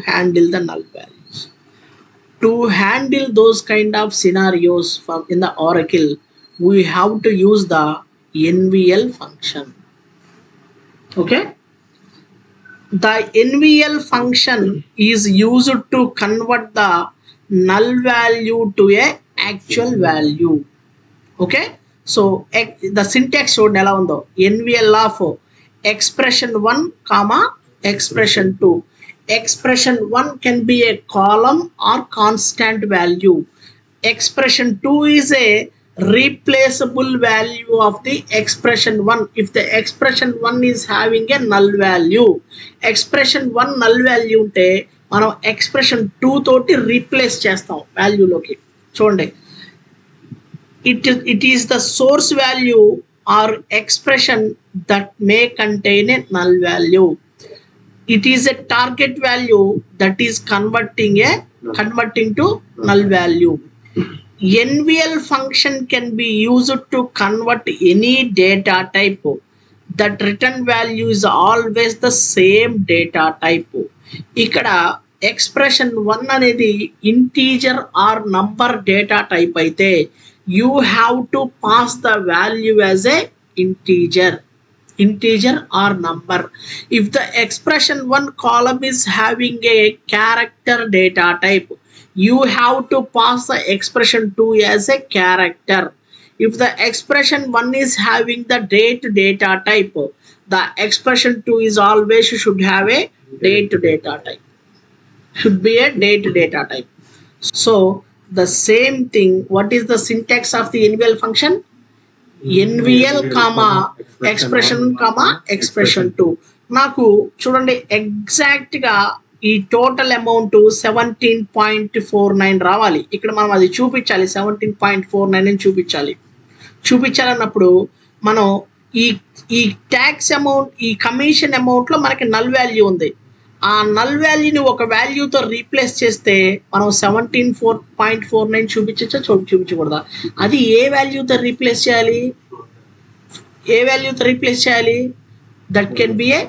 handle the null values. To handle those kind of scenarios from in the Oracle, we have to use the NVL function. Okay, the NVL function is used to convert the null value to a actual value. Okay, so the syntax చూడండి ఎలా ఉందో. NVL of expression 1 comma expression 2. Expression 1 can be a column or constant value. Expression 2 is a replaceable value of the expression 1 if the expression 1 is having a null value. Expression 1 null value ఉంటే మనం expression 2 తోటి replace చేస్తాం వాల్యూలోకి. చూడండి, it is the source value or expression that may contain a null value. It is a target value that is converting to null value. NVL function can be used to convert any data type. That return value is always the same data type. ఇక్కడ expression 1 అనేది integer or number data type అయితే you have to pass the value as a integer or number. If the expression 1 column is having a character data type, you have to pass the expression 2 as a character. If the expression 1 is having the date data type, the expression 2 is always should have a date data type. Should be a date data type. So the same thing, what is the syntax of the NVL function? NVL comma expression comma expression 2. నాకు చూడండి ఎగ్జాక్ట్గా ఈ total amount 17.49 రావాలి. ఇక్కడ మనం అది చూపించాలి, 17.49 అని చూపించాలన్నప్పుడు మనం ఈ ట్యాక్స్ అమౌంట్, ఈ కమిషన్ అమౌంట్లో మనకి నల్ వాల్యూ ఉంది. ఆ నల్ వాల్యూని ఒక వాల్యూతో రీప్లేస్ చేస్తే మనం 17.49 చూపించకూడదా? అది ఏ వాల్యూతో రీప్లేస్ చేయాలి? That can be A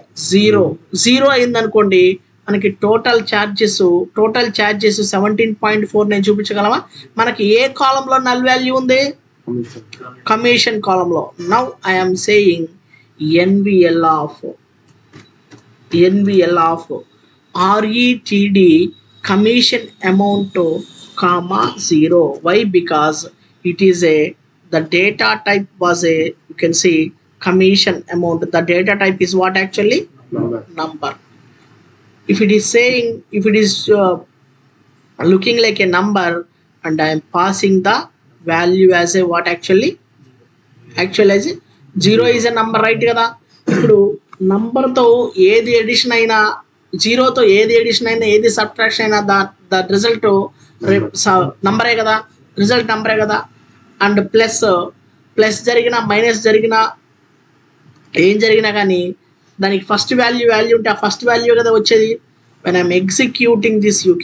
zero అయిందనుకోండి, మనకి టోటల్ ఛార్జెస్ 17.49 చూపించగలమా? మనకి ఏ కాలంలో నల్ వాల్యూ ఉంది? కమిషన్ కాలంలో. Now I'm saying NVL of RETD commission amount comma 0. Why? Because it is the data type was you can see commission amount. The data type is what actually? Number. If it is looking like a number and I am passing the value as a what actually as a 0 is a number, right కదా? ఇప్పుడు నంబర్తో ఏది edition అయినా, జీరోతో ఏది edition అయినా, ఏది subtraction అయినా the result నంబరే కదా, రిజల్ట్ నంబరే కదా. అండ్ ప్లస్ జరిగినా మైనస్ జరిగినా ఏం జరిగినా కానీ దానికి ఫస్ట్ వాల్యూ ఉంటే ఆ ఫస్ట్ వాల్యూ కదా వచ్చేది. when I'm executing this you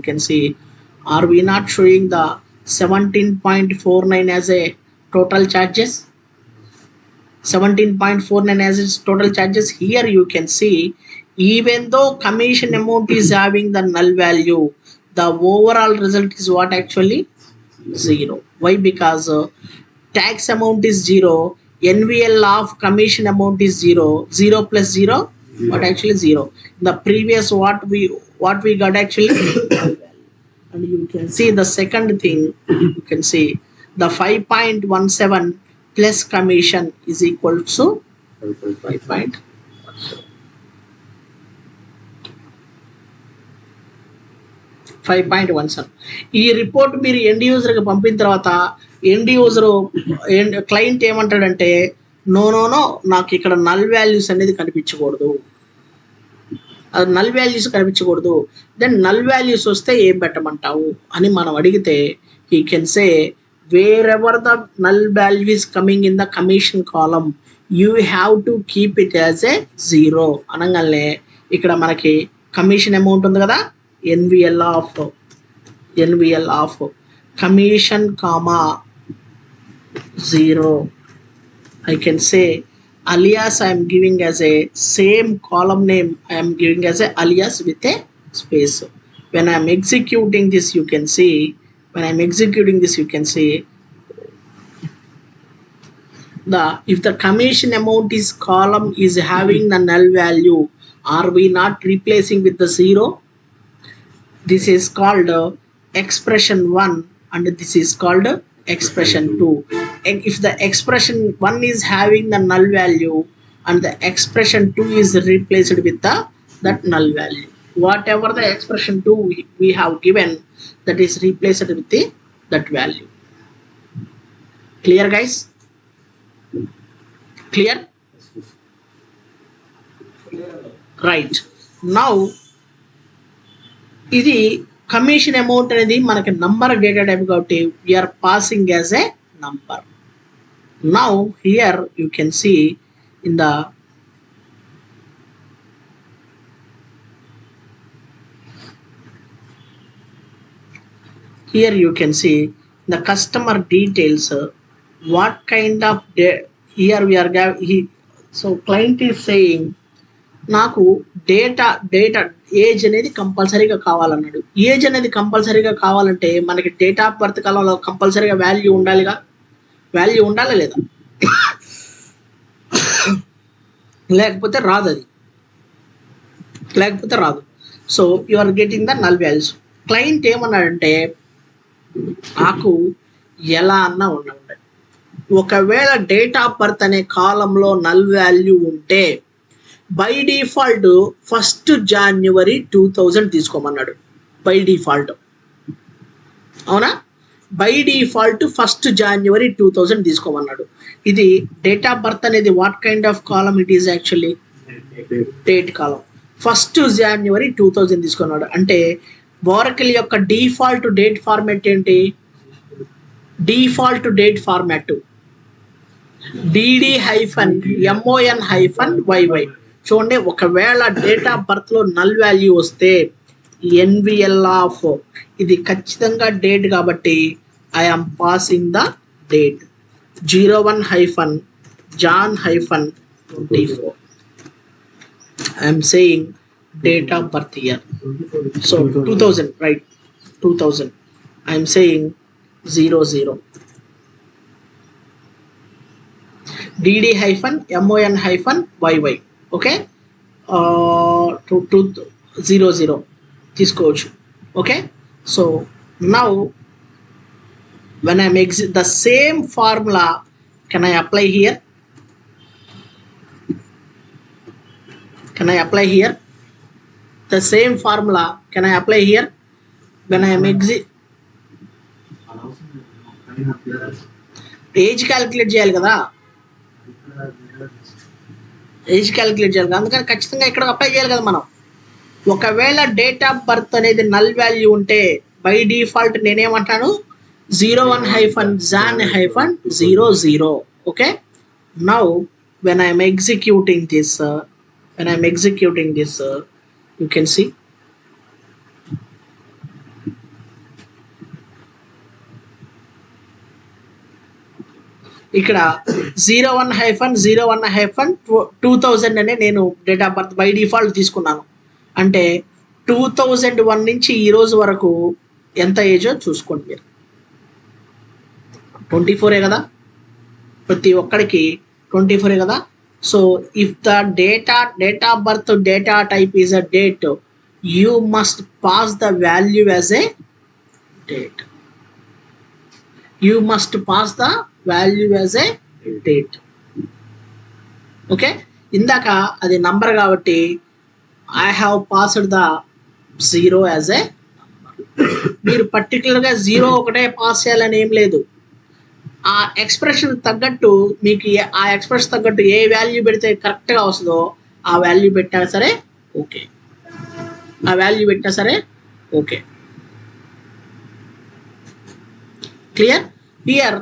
can see are we not showing the 17.49 as a total charges? 17.49 as its total charges. Here you can see even though commission amount is having the null value, the overall result is what actually 0. Why? Because tax amount is 0, NVL of commission amount is 0 plus 0 what actually 0. In the previous what we got actually and you can see the second thing, you can see the 5.17 plus commission is equal to 5.17. ఈ report మీరు end యూజర్కి పంపిన తర్వాత client ఏమంటాడంటే no నాకు ఇక్కడ null values అనేది కనిపించకూడదు, then null values వస్తే ఏం పెట్టమంటావు అని మనం అడిగితే he can say wherever the null value is coming in the commission column you have to keep it as a 0 అనగానే ఇక్కడ మనకి కమిషన్ అమౌంట్ ఉంది కదా, NVL of commission comma 0. I can say alias I am giving as a same column name, I am giving as a alias with a space. When I am executing this, you can see, the if the commission amount is column is having the null value, are we not replacing with the 0? This is called expression 1 and this is called expression 2. And if the expression 1 is having the null value and the expression 2 is replaced with that null value, whatever the expression 2 we have given, that is replaced with that value. Clear guys? Clear? Right. Now ఇది commission amount అనేది మనకి number data type కాబట్టి we're passing as a number. Now here you can see in the customer details what kind of here we are so client is saying నాకు data age అనేది కంపల్సరీగా కావాలన్నాడు. Age అనేది కంపల్సరీగా కావాలంటే మనకి డేట్ ఆఫ్ బర్త్ కాలంలో కంపల్సరీగా వాల్యూ ఉండాలిగా, వాల్యూ ఉండాలా లేదా? లేకపోతే రాదు, so you are getting the null values. Client ఏమన్నాడంటే నాకు ఎలా అన్నా ఉండండి, ఒకవేళ డేట్ ఆఫ్ బర్త్ అనే కాలంలో నల్ వాల్యూ ఉంటే బై డిఫాల్ట్ 1st January 2000 తీసుకోమన్నాడు. బై డిఫాల్ట్ అవునా? బై డిఫాల్ట్ 1st January 2000 తీసుకోమన్నాడు. ఇది డేట్ ఆఫ్ బర్త్ అనేది what kind of column it is actually date column. 1st January 2000 తీసుకున్నాడు అంటే Oracle యొక్క డిఫాల్ట్ డేట్ ఫార్మాట్ ఏంటి? Default date format DD-MON-YY. చూడండి, ఒకవేళ డేట్ ఆఫ్ బర్త్లో నల్ వాల్యూ వస్తే ఎన్విఎల్ ఆఫ్ ఇది ఖచ్చితంగా డేట్ కాబట్టి I'm passing the date 01-John-24. I'm saying date of birth year. So 2000, right? 2000. I'm saying 00. DD-MON-YY. Okay, 00 తీసుకోవచ్చు. Okay, so now when I'm the same formula, can I apply here? The same formula can I apply here when I am age calculate చేయాలి కదా, అందుకని ఖచ్చితంగా ఇక్కడ apply చేయాలి కదా మనం. ఒకవేళ డేట్ ఆఫ్ బర్త్ అనేది నల్ వాల్యూ ఉంటే బై డిఫాల్ట్ నేనేమంటాను 01-Jan-00. Okay, now when I'm executing this you can see ఇక్కడ 01-2000 అనే నేను date of birth by default తీసుకున్నాను. అంటే 2001 నుంచి ఈ రోజు వరకు ఎంత ఏజో చూసుకోండి మీరు. 24 కదా, ప్రతి ఒక్కడికి 24 కదా. So if the date of birth data type is a date, you must pass the value as a date. Okay, ఇందాక అది నంబర్ కాబట్టి I have passed the 0 as a. మీరు పర్టికులర్గా 0 ఒకటే పాస్ చేయాలని ఏం లేదు. ఆ ఎక్స్ప్రెషన్ తగ్గట్టు మీకు ఆ ఎక్స్ప్రెషన్ తగ్గట్టు ఏ వాల్యూ పెడితే కరెక్ట్గా వస్తుందో ఆ వాల్యూ పెట్టినా సరే okay. Clear? Here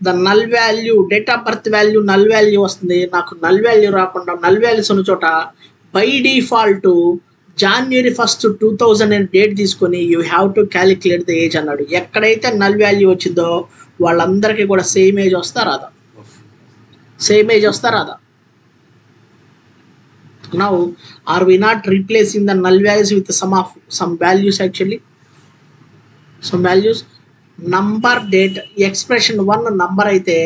the null value date of birth value null value వస్తుంది. నాకు నల్ వాల్యూ రాకుండా నల్ వాల్యూస్ ఉన్న చోట బై డిఫాల్ట్ January 1st 2000 అని డేట్ తీసుకొని you have to calculate the age అన్నాడు. ఎక్కడైతే నల్ వాల్యూ వచ్చిందో వాళ్ళందరికీ కూడా సేమ్ ఏజ్ వస్తా రాదా? Now, are we not replacing the null values with some values actually? Some values. Number date expression 1 number అయితే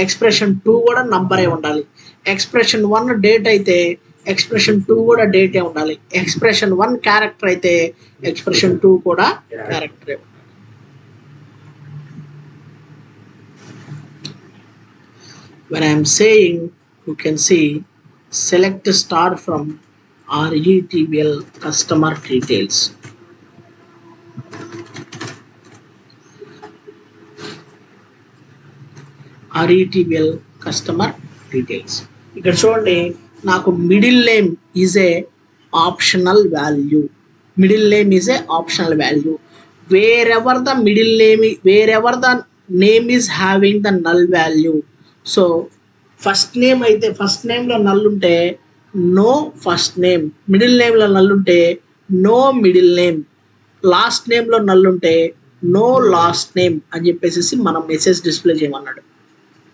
expression 2 కూడా నంబరే ఉండాలి. expression 1 డేట్ అయితే expression 2 కూడా డేటే ఉండాలి. expression 1 క్యారెక్టర్ అయితే expression 2 కూడా క్యారెక్టరే ఉండాలి. When I am saying, you can see select star from RETBL customer details. RETBL customer details. ఇక్కడ చూడండి, నాకు middle name is a optional value. Middle name is a optional value. Wherever the middle name, wherever the name is having the null value. So first name అయితే first నేమ్లో null ఉంటే no first name, middle నేమ్లో null ఉంటే no middle name, last నేమ్లో null ఉంటే no last name అని చెప్పేసి మనం మెసేజ్ డిస్ప్లే చేయమన్నాడు.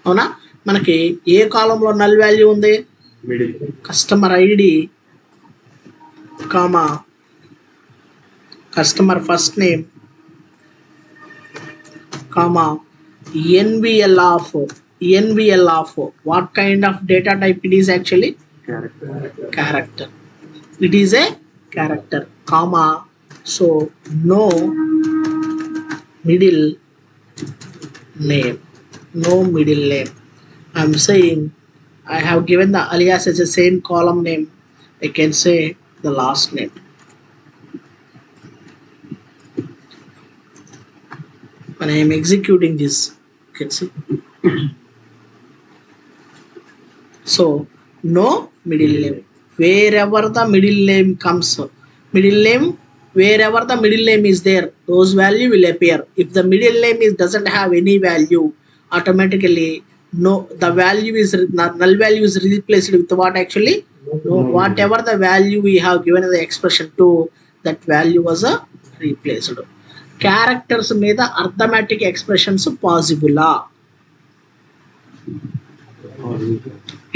అవునా? మనకి ఏ కాలంలో నల్ వాల్యూ ఉంది? Customer ID comma customer first name comma NVL of what kind of data type it is actually? Character. It is a character, comma, so no middle name. I'm saying I have given the alias as the same column name. I can say the last name. When I am executing this, you can see. So no middle name. Wherever the middle name comes, wherever the middle name is there, those value will appear. If the middle name doesn't have any value, automatically the value is null value is replaced with what actually? No, whatever the value we have given in the expression 2, that value was replaced. Characters మీద arithmetic expressions possible.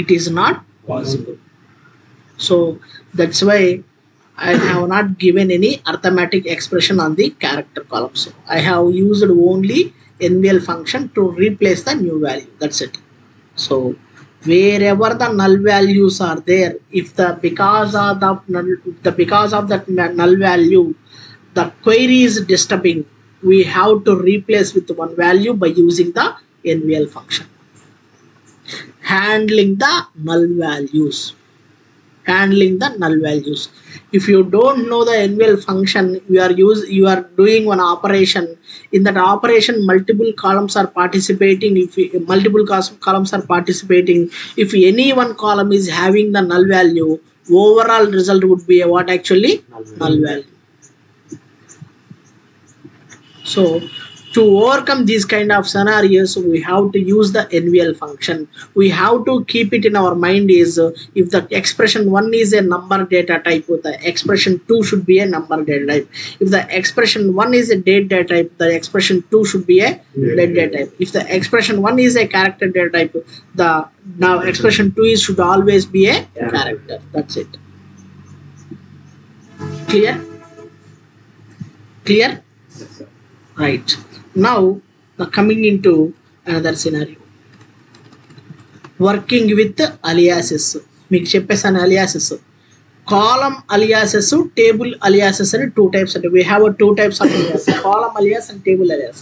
It is not possible. So that's why I have not given any arithmetic expression on the character columns. I have used only NVL function to replace the new value. That's it. So wherever the null values are there, if because of that null value the query is disturbing, we have to replace with one value by using the NVL function. Handling the null values. If you don't know the NVL function, you are doing one operation. In that operation, multiple columns are participating. If any one column is having the null value, overall result would be what actually? Null value. So to overcome these kind of scenarios, we have to use the NVL function. We have to keep it in our mind is if the expression 1 is a number data type, the expression 2 should be a number data type. If the expression 1 is a date data type, the expression 2 should be a date data type. If the expression 1 is a character data type, the now expression 2 should always be a character. That's it. Clear? Right. Now coming into another scenario, working with aliases. మీకు చెప్పేసాను aliases, column aliases, table aliases అని 2 types. We have 2 types of alias, column alias and table alias.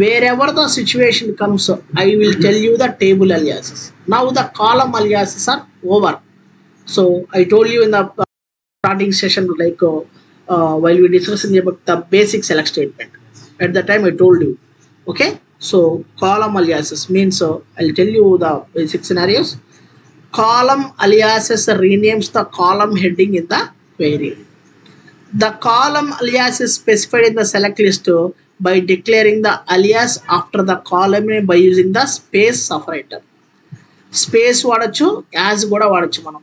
Wherever the situation comes, I will tell you the table aliases. Now the column aliases are over. So I told you in the starting session, like while we discussing about the basic select statement, at the time I told you. Okay, so column aliases means I'll tell you the basic scenarios. Column aliases renames the column heading in the query. The column alias is specified in the select list by declaring the alias after the column name by using the space separator. Space వాడచ్చు, as కూడా వాడచ్చు మనం.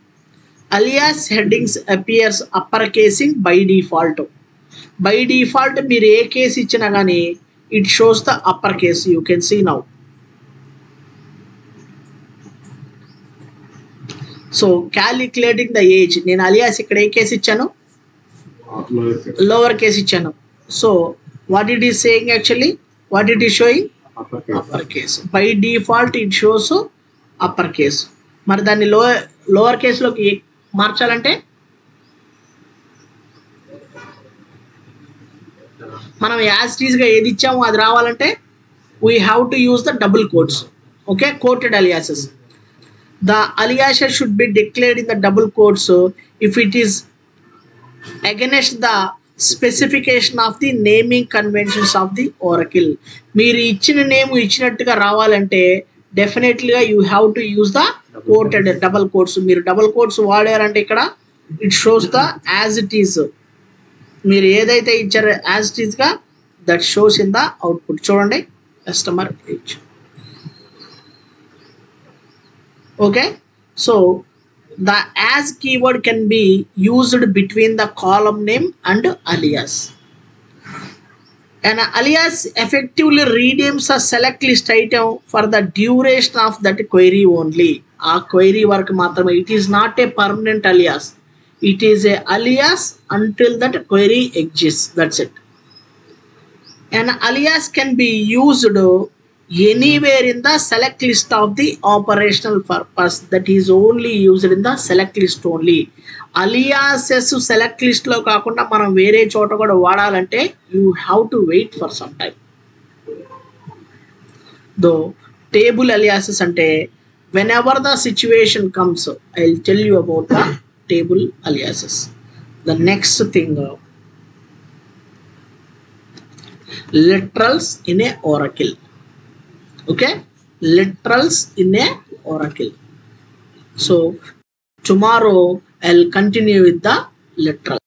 alias headings appears upper casing by default. By default మీరు ఏ case ఇచ్చినా కానీ it shows the upper case. You can see now. So calculating the age, నేను alias ఇక్కడ ఏ case ఇచ్చాను, లోవర్ కేసు ఇచ్చాను. So what it is saying actually, what it is showing upper case. By default it shows upper case. మరి దాన్ని lower కేసులోకి మార్చాలంటే మనం యాస్టీస్గా ఏది ఇచ్చామో అది రావాలంటే we have to use the double quotes. Okay, quoted aliases. The aliases should be declared in the double quotes if it is against the specification of the naming conventions of the Oracle. మీరు ఇచ్చిన name ఇచ్చినట్టుగా రావాలంటే డెఫినెట్లీగా you have to use the quoted double quotes. మీరు double quotes వాడారంటే ఇక్కడ it shows the as it is, మీరు ఏదైతే ఇచ్చారో యాజ్ ఇట్ ఈస్గా that shows in the output. చూడండి, customer age. Okay, so the as keyword can be used between the column name and alias. An alias effectively renames a select list item for the duration of that query only. A query work matrame, it is not a permanent alias, it is a alias until that query exists, that's it. An alias can be used anywhere in the select list of the operational purpose, that is only used in the select list only. Aliases select లిస్ట్లో కాకుండా మనం వేరే చోట కూడా వాడాలంటే you have to wait for some time. Though table aliases అంటే whenever the situation comes I will tell you about the table aliases. The next thing, literals in a oracle. Okay, literals in a oracle. So tomorrow I'll continue with the literal.